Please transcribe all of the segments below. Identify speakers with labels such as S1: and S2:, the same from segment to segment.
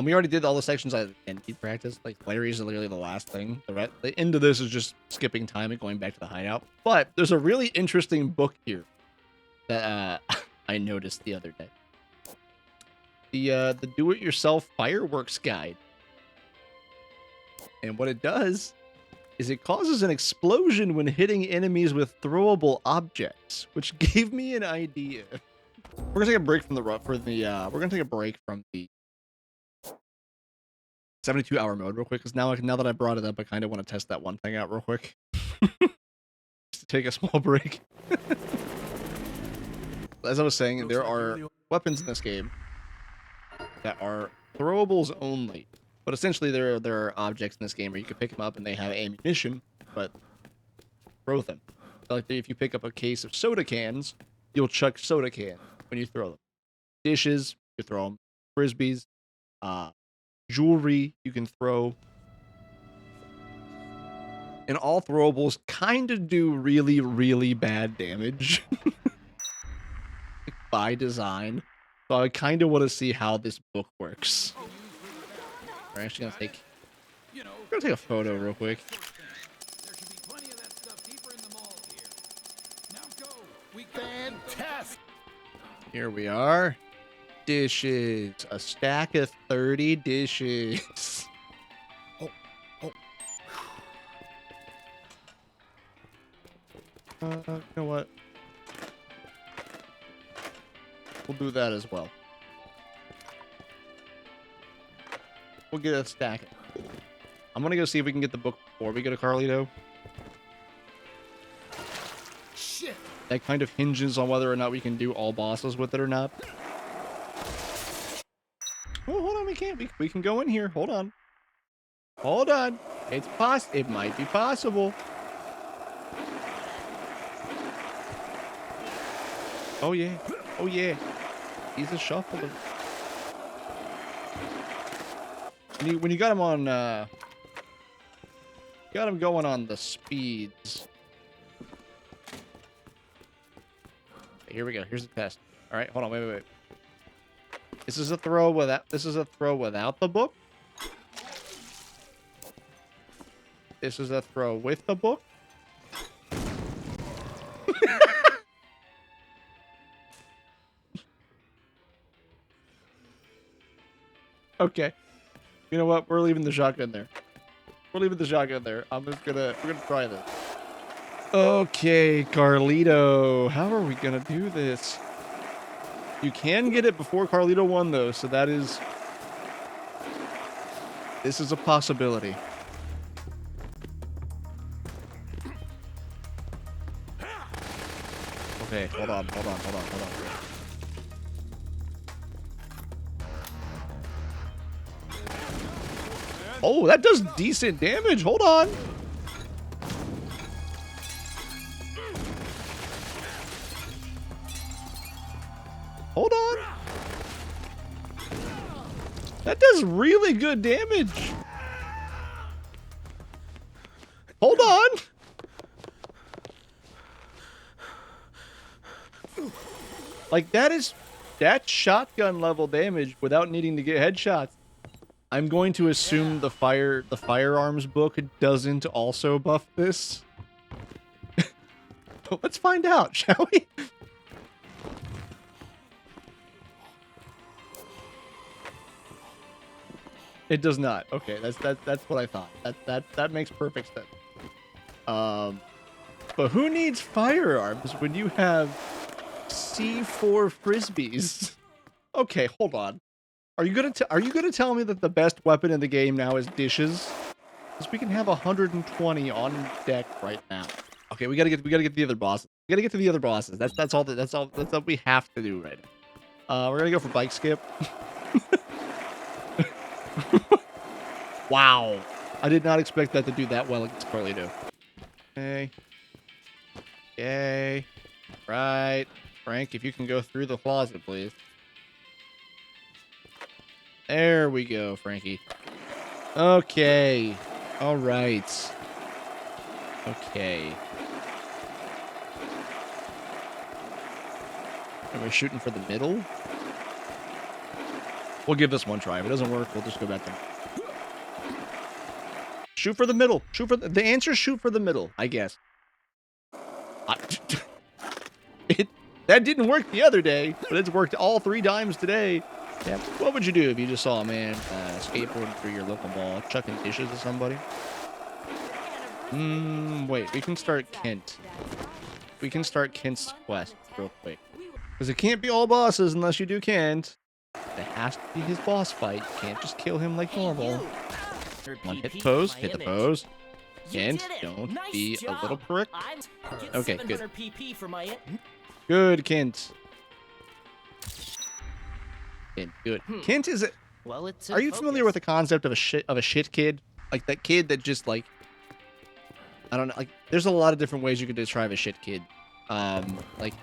S1: We already did all the sections I need practice. Like, Larry is literally the last thing. The end of this is just skipping time and going back to the hideout. But there's a really interesting book here that I noticed the other day. The do-it-yourself fireworks guide. And what it does is it causes an explosion when hitting enemies with throwable objects, which gave me an idea. We're gonna take a break from we're gonna take a break from the 72-hour mode real quick, because now that I brought it up, I kind of want to test that one thing out real quick. Just to take a small break. As I was saying, there are weapons in this game that are throwables only. But essentially, there are objects in this game where you can pick them up and they have ammunition, but throw them. Like if you pick up a case of soda cans, you'll chuck soda cans when you throw them. Dishes, you throw them. Frisbees, jewelry, you can throw. And all throwables kind of do really, really bad damage by design. So I kind of want to see how this book works. We're actually gonna take a photo real quick.
S2: There should be plenty of that stuff deeper in the mall here. Now go. We fantastic.
S1: Here we are. Dishes. A stack of 30 dishes. Oh. You know what? We'll do that as well. We'll get a stack. I'm gonna go see if we can get the book before we go to Carlito.
S2: Shit.
S1: That kind of hinges on whether or not we can do all bosses with it or not. Oh, hold on, we can't. We can go in here. Hold on. Hold on. It might be possible. Oh yeah. Oh yeah. He's a shuffler. When you got him on, got him going on the speeds. Okay, here we go. Here's the test. All right, hold on. Wait. This is a throw without the book. This is a throw with the book. Okay. You know what? We're leaving the shotgun there. We're just we're gonna try this. Okay, Carlito. How are we gonna do this? You can get it before Carlito 1 though, so this is a possibility. Okay, hold on. Oh, that does decent damage. Hold on. Hold on. That does really good damage. Hold on. Like that's shotgun level damage without needing to get headshots. I'm going to assume the firearms book doesn't also buff this. But let's find out, shall we? It does not. Okay, that's what I thought. That makes perfect sense. But who needs firearms when you have C4 frisbees? Okay, hold on. Are you gonna tell me that the best weapon in the game now is dishes? Because we can have 120 on deck right now. Okay, we gotta get the other bosses. We gotta get to the other bosses. That's all we have to do right now. We're gonna go for bike skip. Wow, I did not expect that to do that well against Carlito. Okay, right, Frank, if you can go through the closet, please. There we go, Frankie. Okay. All right. Okay. Are we shooting for the middle? We'll give this one try. If it doesn't work, we'll just go back there. Shoot for the middle. Shoot for the answer is shoot for the middle, I guess. That didn't work the other day, but it's worked all 3 times today. Yeah. What would you do if you just saw a man skateboarding through your local mall, chucking dishes at somebody? Wait, we can start Kent. We can start Kent's quest real quick. Because it can't be all bosses unless you do Kent. It has to be his boss fight. You can't just kill him like normal. One, hit the pose, hit the pose. Kent, don't be a little prick. Okay, good. Good, Kent. Kent, good. Kent is it?
S3: Well, it's
S1: Are you familiar with the concept of a shit kid? Like that kid that just like, I don't know. Like, there's a lot of different ways you could describe a shit kid. Like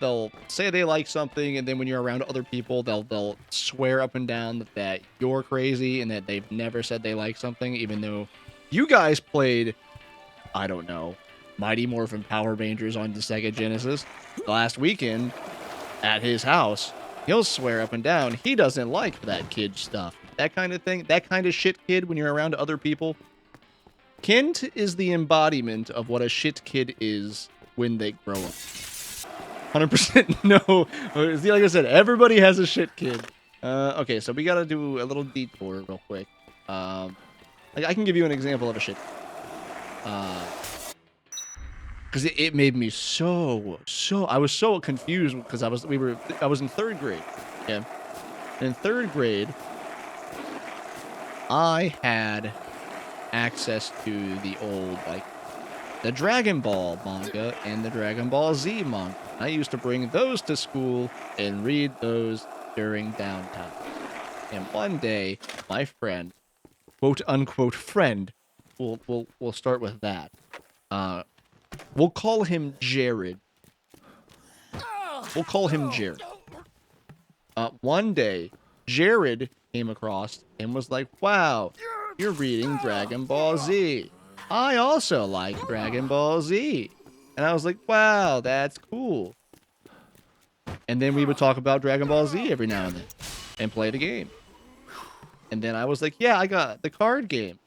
S1: they'll say they like something, and then when you're around other people, they'll swear up and down that you're crazy and that they've never said they like something, even though you guys played, I don't know, Mighty Morphin Power Rangers on the Sega Genesis last weekend at his house. He'll swear up and down he doesn't like that kid stuff. That kind of thing. That kind of shit kid when you're around other people. Kent is the embodiment of what a shit kid is when they grow up. 100% no. See, like I said, everybody has a shit kid. Okay, so we gotta do a little detour real quick. Like I can give you an example of a shit. Because it made me so I was so confused because I was in 3rd grade. Yeah. In 3rd grade, I had access to the old the Dragon Ball manga and the Dragon Ball Z manga. I used to bring those to school and read those during downtime. And one day, my friend, quote unquote friend, we'll start with that. We'll call him Jared. We'll call him Jared. One day, Jared came across and was like, wow, you're reading Dragon Ball Z. I also like Dragon Ball Z. And I was like, wow, that's cool. And then we would talk about Dragon Ball Z every now and then and play the game. And then I was like, yeah, I got the card game.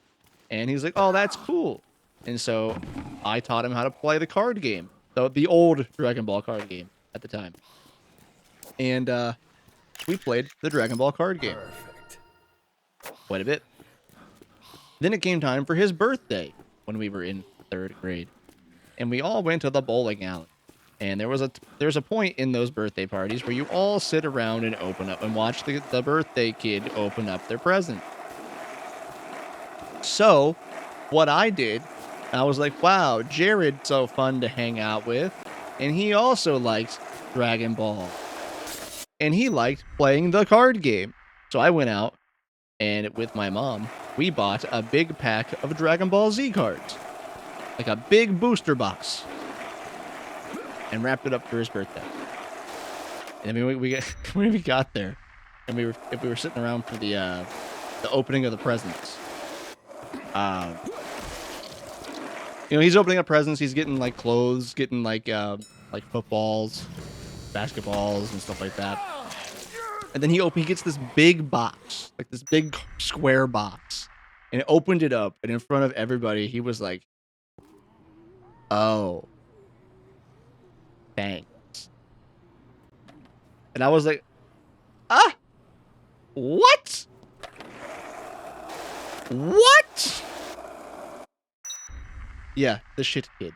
S1: And he's like, oh, that's cool. And so I taught him how to play the card game. So the old Dragon Ball card game at the time. And we played the Dragon Ball card game. Quite a bit. Then it came time for his birthday when we were in 3rd grade. And we all went to the bowling alley. And there's a point in those birthday parties where you all sit around and open up and watch the birthday kid open up their present. So what I did, I was like, wow, Jared's so fun to hang out with. And he also likes Dragon Ball. And he liked playing the card game. So I went out and with my mom, we bought a big pack of Dragon Ball Z cards. Like a big booster box. And wrapped it up for his birthday. And then when we got there, and we were sitting around for the opening of the presents. You know, he's opening up presents. He's getting like clothes, getting like footballs, basketballs, and stuff like that. And then he gets this big box, like this big square box, and opened it up. And in front of everybody, he was like, "Oh, thanks." And I was like, "Ah, what? What?" Yeah, the shit kid.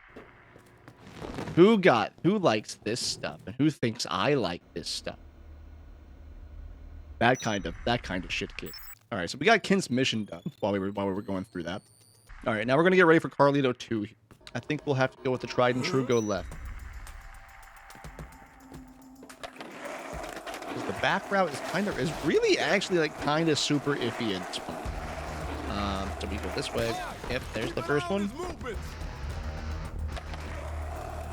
S1: Who likes this stuff and who thinks I like this stuff? That kind of shit kid. All right, so we got Kent's mission done while we were going through that. All right, now we're gonna get ready for Carlito 2. I think we'll have to go with the tried and true go left. Because the back route is really actually like kind of super iffy at this point. So we go this way. Yep, there's the first one.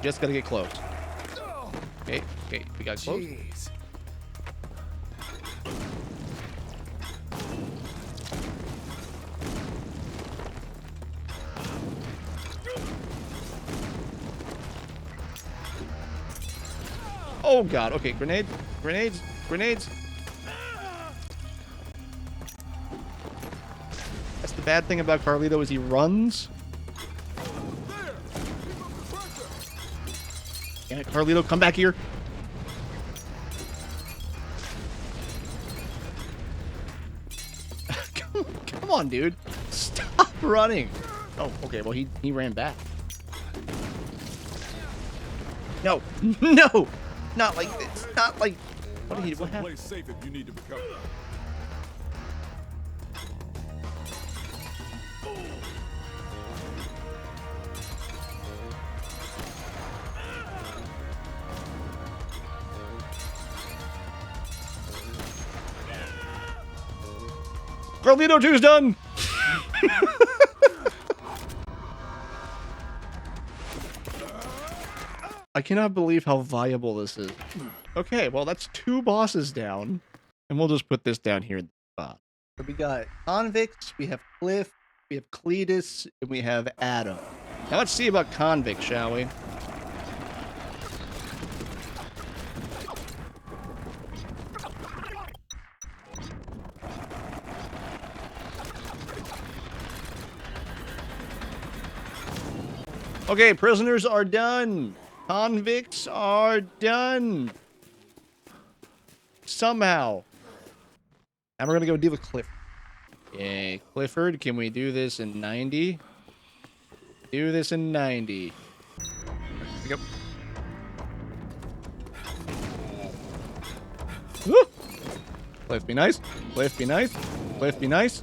S1: Just gotta get close. Okay, we got close.
S2: Jeez.
S1: Oh god, okay, grenades. The bad thing about Carlito is he runs. Damn it, Carlito, come back here. Come on, dude. Stop running. Oh, okay. Well, he ran back. No. No. Not like this. Not like... What happened?
S2: Play safe if you need to become.
S1: Carlito 2's done! I cannot believe how viable this is. Okay, well, that's 2 bosses down. And we'll just put this down here in the spot. So we got Convicts, we have Cliff, we have Cletus, and we have Adam. Now let's see about Convict, shall we? Okay, prisoners are done. Convicts are done. Somehow. And we're gonna go deal with Clifford. Okay, Clifford, can we do this in 90? Do this in 90. Here we go. Woo! Cliff, be nice. Cliff, be nice. Cliff, be nice.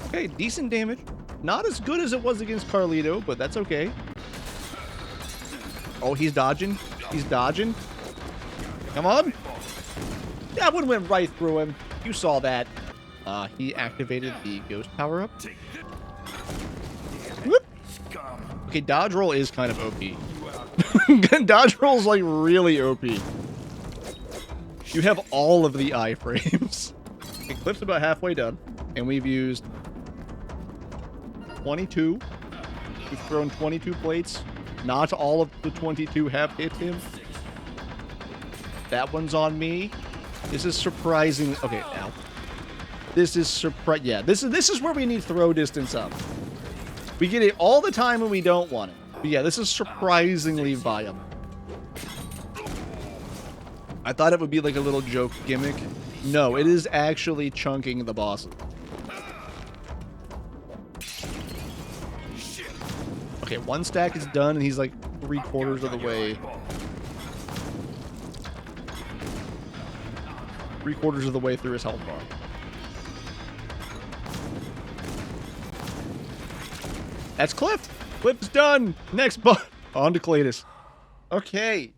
S1: Okay, decent damage. Not as good as it was against Carlito, but that's okay. Oh, he's dodging. He's dodging. Come on. That one went right through him. You saw that. He activated the ghost power-up. Whoop. Okay, dodge roll is kind of OP. Dodge roll is like really OP. You have all of the iframes. Okay, Cliff's about halfway done, and we've used 22. We've thrown 22 plates. Not all of the 22 have hit him. That one's on me. This is surprising. Okay, now. This is yeah, this is where we need throw distance up. We get it all the time when we don't want it. But yeah, this is surprisingly viable. I thought it would be like a little joke gimmick. No, it is actually chunking the bosses. Okay, 1 stack is done, and he's like 3/4 of the way. 3/4 of the way through his health bar. That's Cliff. Cliff's done. Next boss. On to Cletus. Okay.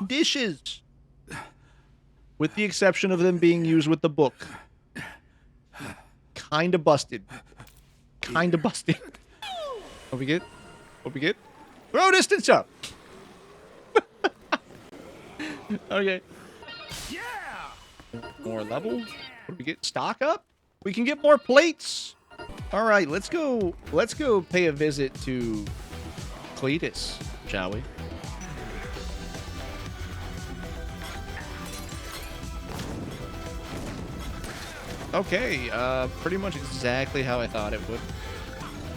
S1: Dishes. With the exception of them being used with the book. Kinda busted. Kinda busted. What we get? What we get? Throw distance up. Okay. More level. What do we get? Stock up? We can get more plates. All right, let's go pay a visit to Cletus, shall we? Okay, pretty much exactly how I thought it would.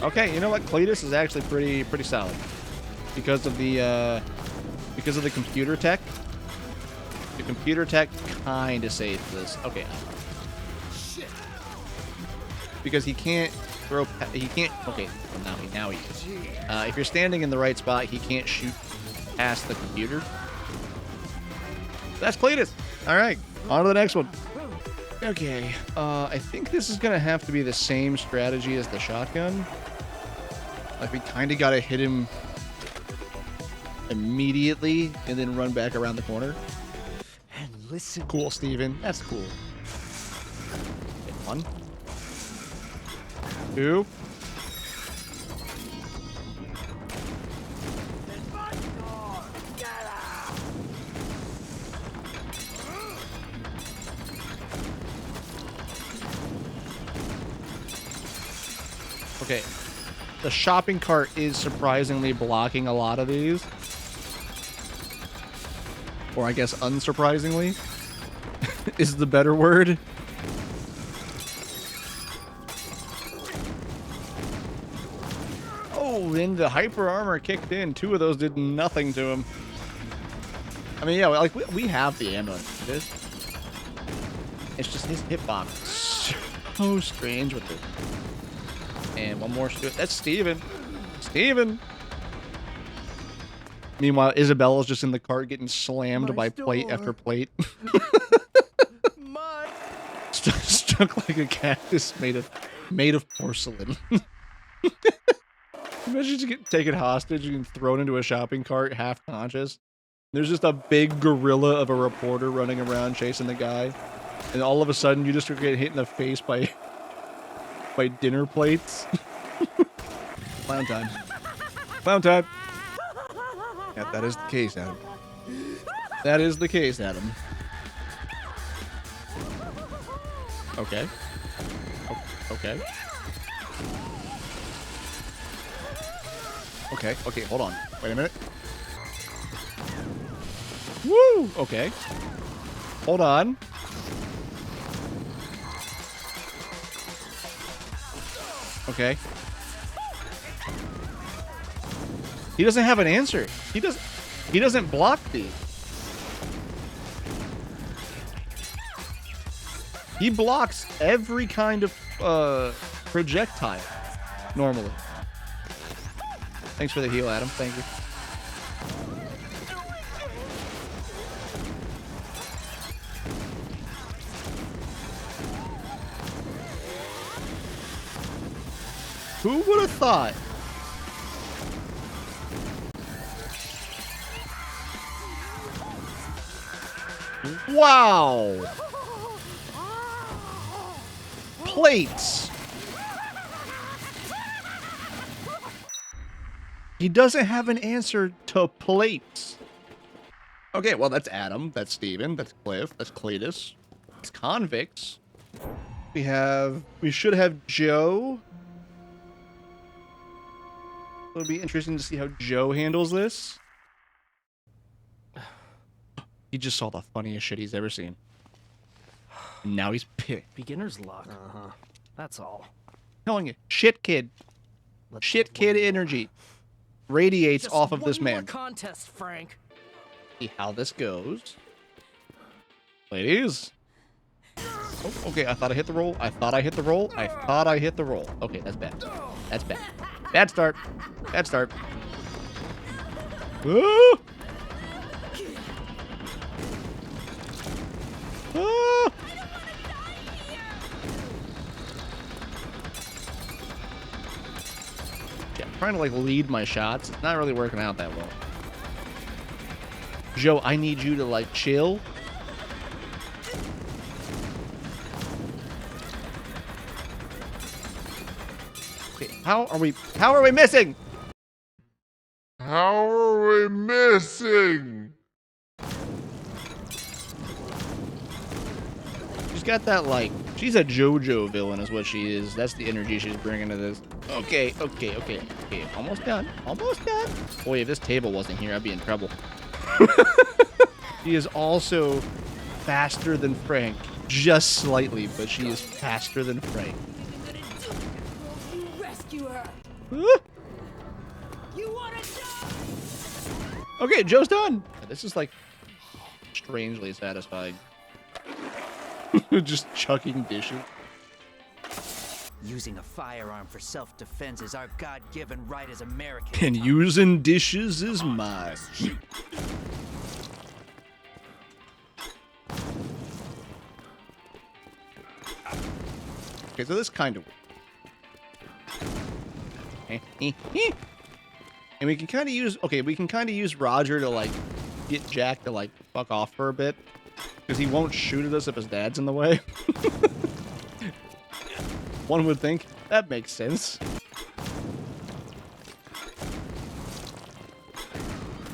S1: Okay, you know what? Cletus is actually pretty solid because of the computer tech. The computer tech kind of saved this. Okay. Because he can't throw. He can't. Okay, well, now he is. If you're standing in the right spot, he can't shoot past the computer. That's Cletus. All right, on to the next one. Okay, I think this is gonna have to be the same strategy as the shotgun. Like, we kind of gotta hit him immediately and then run back around the corner.
S3: And listen.
S1: Cool, Steven. That's cool. Okay, 1, 2. Okay, the shopping cart is surprisingly blocking a lot of these. Or I guess unsurprisingly. is the better word. Oh, then the hyper armor kicked in. 2 of those did nothing to him. I mean, yeah, like we have the ammo. It's just his hitbox is so strange with it. And one more. That's Steven. Steven. Meanwhile, Isabella's just in the cart getting slammed by plate after plate. Stuck like a cactus made of porcelain. Imagine just getting taken hostage and thrown into a shopping cart, half conscious. There's just a big gorilla of a reporter running around chasing the guy, and all of a sudden you just get hit in the face by dinner plates. Clown time. Clown time. Yeah, that is the case, Adam. That is the case, Adam. Okay. Okay. Okay, hold on. Wait a minute. Woo! Okay. Hold on. Okay. He doesn't have an answer. He doesn't block these. He blocks every kind of projectile normally. Thanks for the heal, Adam. Thank you. Who would have thought? Wow! Plates! He doesn't have an answer to plates. Okay, well, that's Adam, that's Steven, that's Cliff, that's Cletus, that's Convicts. We should have Joe. It'll be interesting to see how Joe handles this. He just saw the funniest shit he's ever seen. Now he's pissed.
S4: Beginner's luck. That's all.
S1: Telling you, shit kid. Shit kid energy radiates
S4: Just
S1: off of
S4: one
S1: this
S4: more
S1: man.
S4: contest, Frank.
S1: See how this goes. Ladies. Oh, okay, I thought I hit the roll. I thought I hit the roll. I thought I hit the roll. Okay, that's bad. That's bad. Bad start. Bad start. Woo! Ah! Yeah, I'm trying to like lead my shots. It's not really working out that well. Joe, I need you to like chill. Okay, how are we missing?
S5: How are we missing?
S1: She's got that, like, she's a JoJo villain is what she is. That's the energy she's bringing to this. Okay. Almost done. Almost done. Boy, if this table wasn't here, I'd be in trouble. She is also faster than Frank. Just slightly, but she is faster than Frank.
S6: You rescue her.
S1: Ah!
S6: You wanna die?
S1: Okay, Joe's done. This is, like, strangely satisfying. Just chucking dishes.
S3: Using a firearm for self-defense is our God-given right as Americans.
S1: And using dishes is mine. Okay, so this kind of works. And we can kind of use, okay, we can kind of use Roger to, like, get Jack to, like, fuck off for a bit. Because he won't shoot at us if his dad's in the way. One would think that makes sense.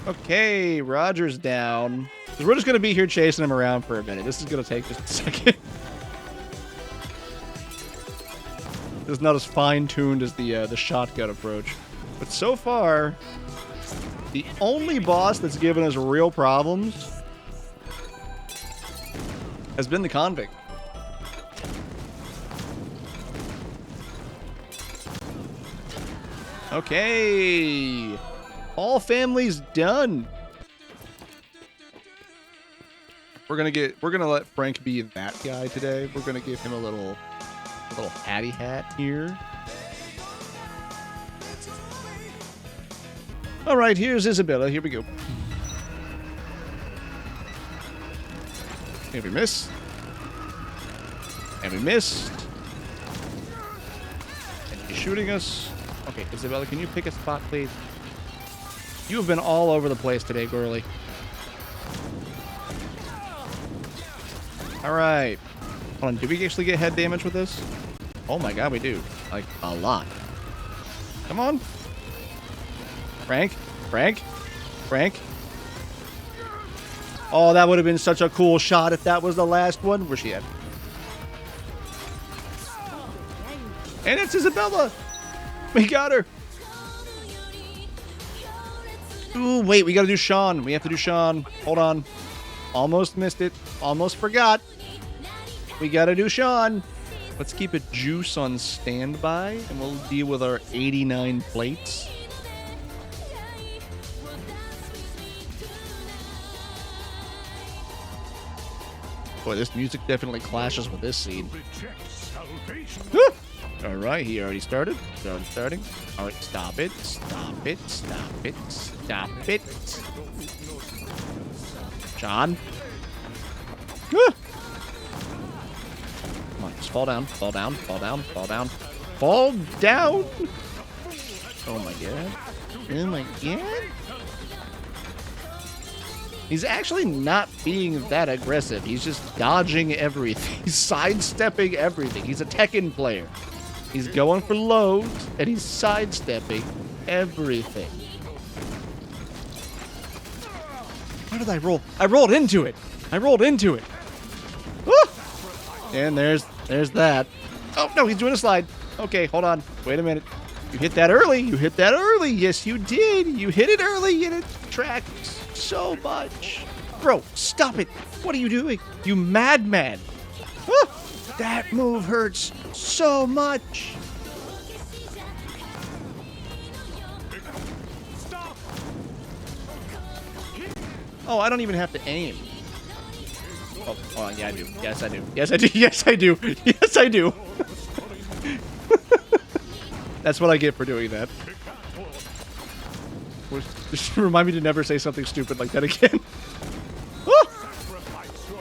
S1: Okay, Roger's down. So we're just going to be here chasing him around for a minute. This is going to take just a second. It's not as fine-tuned as the shotgun approach. But so far, the only boss that's given us real problems has been the convict. Okay. All families done. We're gonna let Frank be that guy today. We're gonna give him a little hatty hat here. All right, here's Isabella. Here we go. And we missed. And we missed. And he's shooting us. Okay, Isabella, can you pick a spot, please? You have been all over the place today, girly. All right. Hold on, did we actually get head damage with this? Oh my god, we do. Like, a lot. Come on. Frank? Frank? Frank? Oh, that would have been such a cool shot if that was the last one. Where's she at? And it's Isabella! We got her! Ooh, wait, we gotta do Sean. We have to do Sean. Hold on. Almost missed it. Almost forgot. We gotta do Sean. Let's keep a juice on standby, and we'll deal with our 89 plates. Boy, this music definitely clashes with this scene. All right, he already started. Starting. All right, stop it. Stop it. Stop it. Stop it. John. Come on, just fall down. Fall down. Fall down. Fall down. Fall down. Oh my god. Oh my god. He's actually not being that aggressive. He's just dodging everything. He's sidestepping everything. He's a Tekken player. He's going for loads, and he's sidestepping everything. How did I roll? I rolled into it. I rolled into it. Woo! And there's that. Oh, no, he's doing a slide. Okay, hold on. Wait a minute. You hit that early. You hit that early. Yes, you did. You hit it early, and it tracked so much. Bro, stop it. What are you doing? You madman. Ah, that move hurts so much. Oh, I don't even have to aim. Oh, yeah, I do. Yes, I do. Yes, I do. Yes, I do. Yes, I do. That's what I get for doing that. Just remind me to never say something stupid like that again. Oh!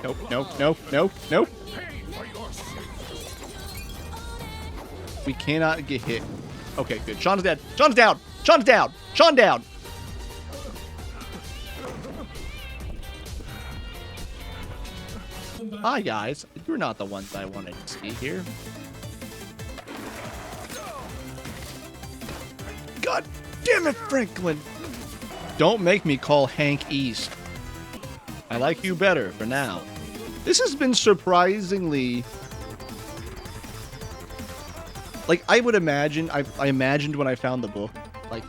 S1: Nope, nope, nope, nope, nope. We cannot get hit. Okay, good. Sean's dead. Sean's down. Sean's down. Sean down. Hi, guys. You're not the ones I wanted to see here. God damn it, Franklin. Don't make me call Hank East. I like you better for now. This has been surprisingly... Like, I would imagine... I imagined when I found the book, like,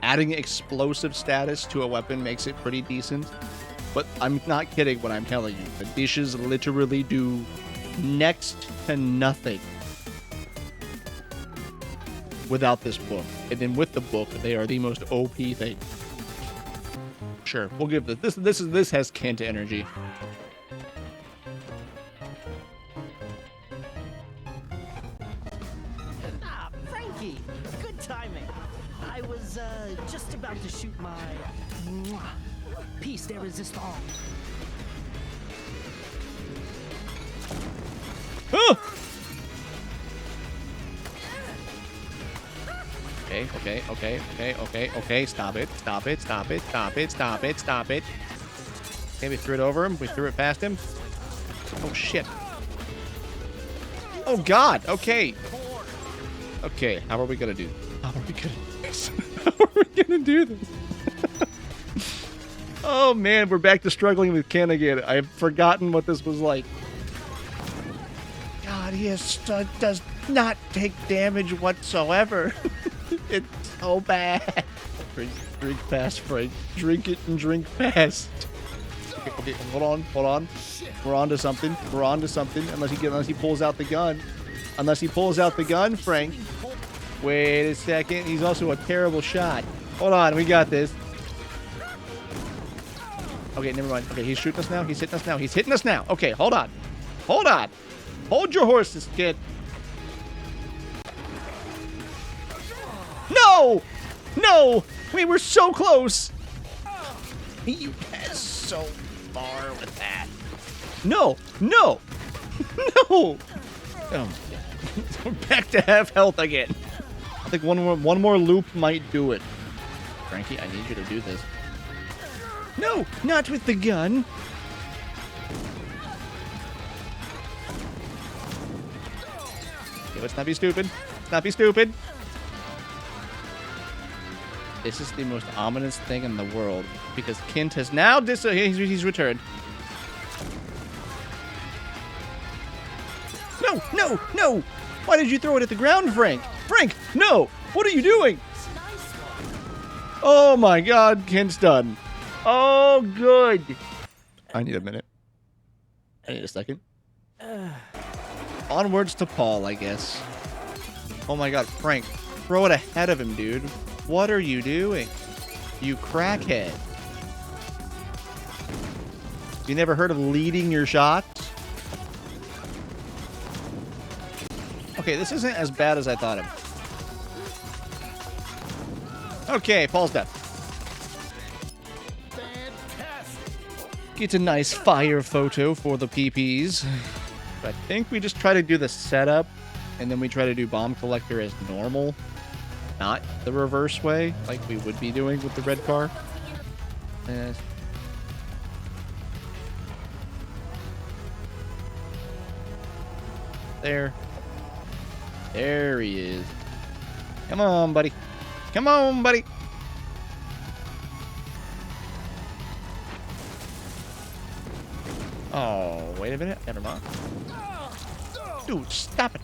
S1: adding explosive status to a weapon makes it pretty decent. But I'm not kidding when I'm telling you. The dishes literally do next to nothing without this book. And then with the book, they are the most OP thing. Sure, we'll give this has Kent energy.
S3: Ah, Frankie! Good timing. I was just about to shoot my piece de resistance.
S1: Oh! Okay. Stop it. Okay, we threw it over him. We threw it past him. Oh, shit. Oh, God. Okay. Okay, how are we gonna do this? How are we gonna do this? How are we gonna do this? Oh, man, we're back to struggling with Ken again. I've forgotten what this was like. God, he does not take damage whatsoever. It's so bad. Drink fast, Frank. Drink it and drink fast. Okay, hold on. We're on to something. Unless he pulls out the gun. Frank. Wait a second. He's also a terrible shot. Hold on, we got this. Okay, never mind. Okay, he's shooting us now. He's hitting us now. Okay, hold on. Hold your horses, kid. No! We were so close. You got so far with that. No! We're back to half health again. I think one more loop might do it. Frankie, I need you to do this. No, not with the gun. Okay, let's not be stupid. This is the most ominous thing in the world because Kent has now he's returned. No! Why did you throw it at the ground, Frank? Frank, no! What are you doing? Oh my God, Kent's done. Oh, good. I need a minute. I need a second. Onwards to Paul, I guess. Oh my God, Frank, throw it ahead of him, dude. What are you doing? You crackhead. You never heard of leading your shots? Okay, this isn't as bad as I thought it was. Okay, Paul's done. It's a nice fire photo for the PPs. I think we just try to do the setup, and then we try to do bomb collector as normal. Not the reverse way, like we would be doing with the red car. There he is. Come on, buddy. Oh, wait a minute. Never mind. Dude, stop it.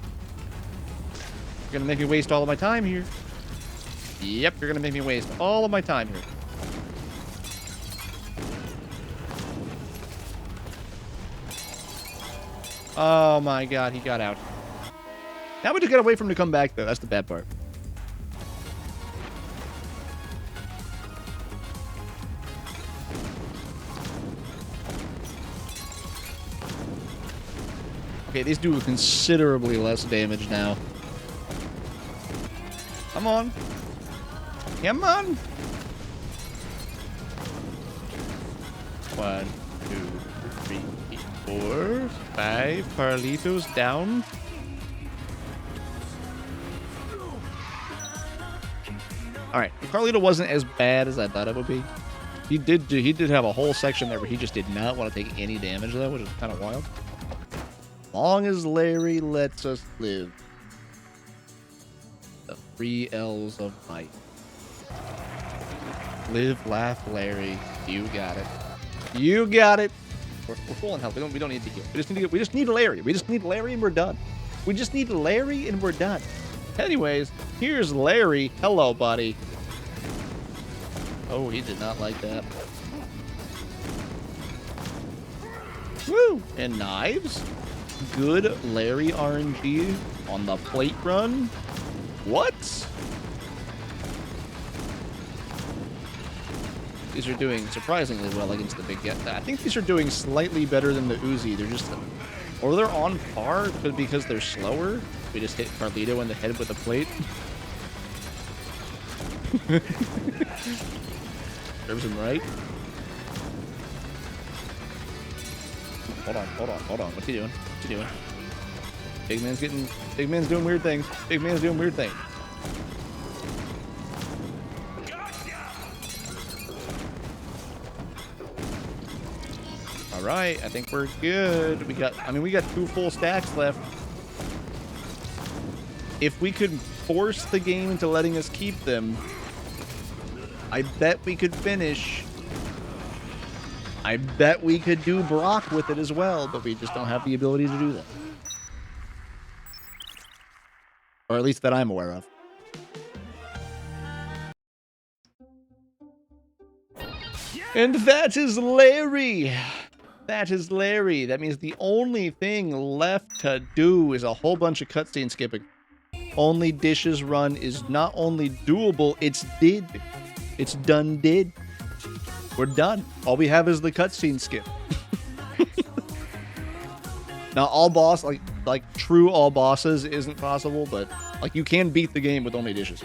S1: You're gonna make me waste all of my time here. Yep, you're gonna make me waste all of my time here. Oh my God, he got out. Now we just gotta wait for him to come back, though. That's the bad part. Okay, these do considerably less damage now. Come on. 1, 2, 3, 4, 5. Carlitos down. Alright, Carlito wasn't as bad as I thought it would be. He did have a whole section there where he just did not want to take any damage though, which is kind of wild. Long as Larry lets us live. The 3 L's of might. Live, laugh, Larry. You got it. We're full on health. We don't need to heal. We just need Larry. We just need Larry and we're done. Anyways, here's Larry. Hello, buddy. Oh, he did not like that. Woo! And knives. Good Larry RNG on the plate run. What? These are doing surprisingly well against the big get. I think these are doing slightly better than the Uzi. They're just, or they're on par because they're slower. We just hit Carlito in the head with a plate. Serves him right. Hold on. What's he doing? Big man's doing weird things. All right, I think we're good. We got 2 full stacks left. If we could force the game into letting us keep them, I bet we could finish. I bet we could do Brock with it as well, but we just don't have the ability to do that. Or at least that I'm aware of. And that is Larry. That is Larry. That means the only thing left to do is a whole bunch of cutscene skipping. Only Dishes Run is not only doable, it's did. It's done did. We're done. All we have is the cutscene skip. Now, all boss, like true all bosses isn't possible, but like you can beat the game with only dishes.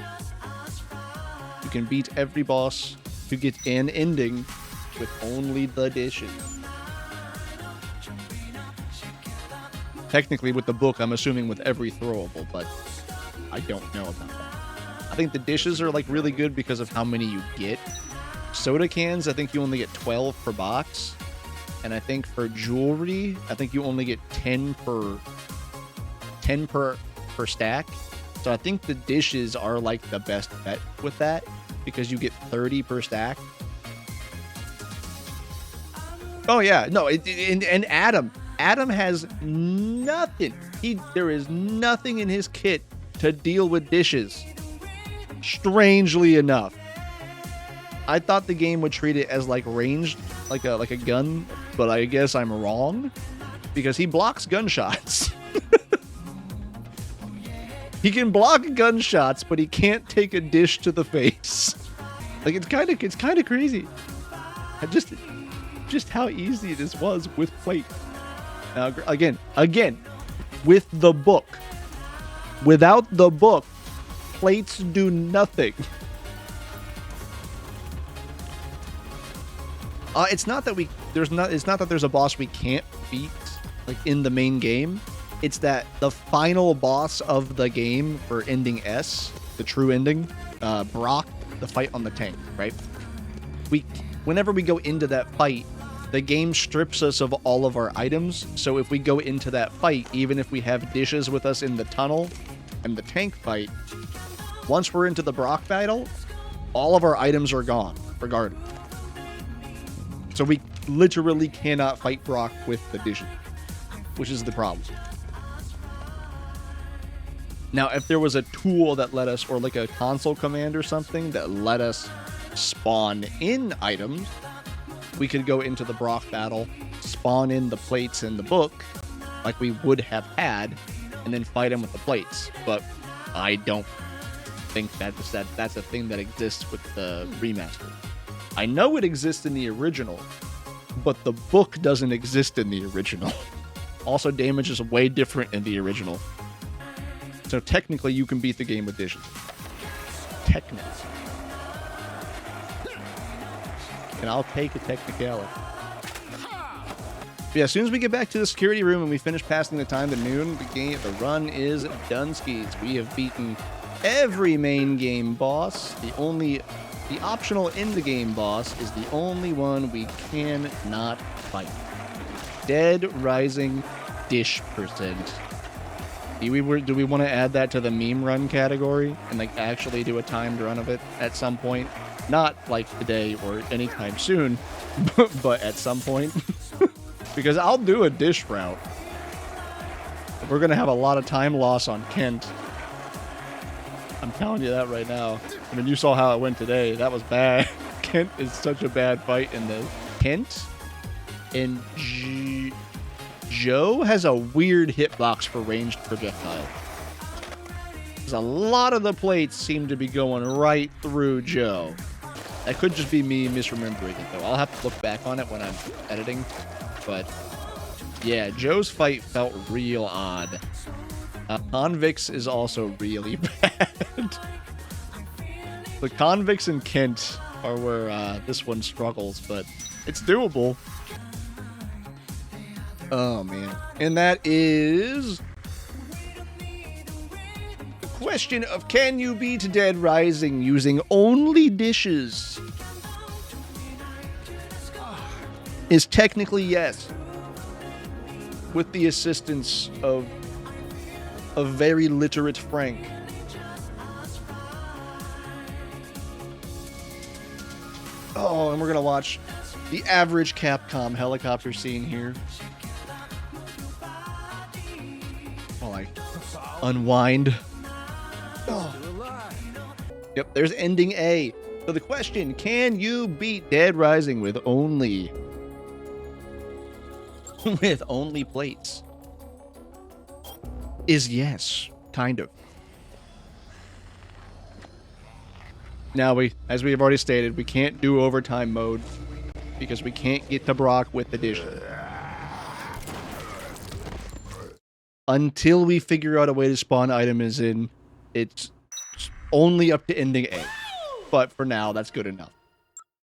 S1: You can beat every boss to get an ending with only the dishes. Technically, with the book, I'm assuming with every throwable, but I don't know about that. I think the dishes are like really good because of how many you get. Soda cans, I think you only get 12 per box. And I think for jewelry, I think you only get 10 per stack. So I think the dishes are like the best bet with that because you get 30 per stack. Oh yeah, no, and Adam has nothing. There is nothing in his kit to deal with dishes. Strangely enough, I thought the game would treat it as like ranged, like a gun, but I guess I'm wrong because he blocks gunshots. He can block gunshots, but he can't take a dish to the face. Like it's kind of crazy. Just how easy this was with plate. Now again, with the book. Without the book, plates do nothing. It's not that there's a boss we can't beat like in the main game. It's that the final boss of the game for ending S, the true ending, Brock, the fight on the tank, right? Whenever we go into that fight, the game strips us of all of our items. So if we go into that fight, even if we have dishes with us in the tunnel and the tank fight, once we're into the Brock battle, all of our items are gone, regardless. So we literally cannot fight Brock with the dishes, which is the problem. Now, if there was a tool that let us, or like a console command or something that let us spawn in items, we could go into the Brock battle, spawn in the plates in the book, like we would have had, and then fight him with the plates. But I don't think that's a thing that exists with the remaster. I know it exists in the original, but the book doesn't exist in the original. Also, damage is way different in the original. So technically, you can beat the game with dishes. Technically. And I'll take a technicality. But yeah, as soon as we get back to the security room and we finish passing the time to noon, the run is done skis. We have beaten every main game boss. The optional in-the-game boss is the only one we cannot fight. Dead Rising dish percent. Do we want to add that to the meme run category and like actually do a timed run of it at some point? Not like today or anytime soon, but at some point. Because I'll do a dish route. We're going to have a lot of time loss on Kent. I'm telling you that right now. I mean, you saw how it went today. That was bad. Kent is such a bad fight in this. Kent and Joe has a weird hitbox for ranged projectile. Because a lot of the plates seem to be going right through Joe. That could just be me misremembering it, though. I'll have to look back on it when I'm editing. But, yeah, Joe's fight felt real odd. Convicts is also really bad. The Convicts and Kent are where this one struggles, but it's doable. Oh, man. And that is the question of can you beat Dead Rising using only dishes? Is technically yes. With the assistance of a very literate Frank. Oh, and we're gonna watch the average Capcom helicopter scene here. While I unwind. Oh. Yep, there's ending A. So the question, can you beat Dead Rising with only plates? Is yes, kind of. Now as we have already stated, we can't do overtime mode because we can't get to Brock with the dishes. Until we figure out a way to spawn items in, it's only up to ending A. But for now, that's good enough.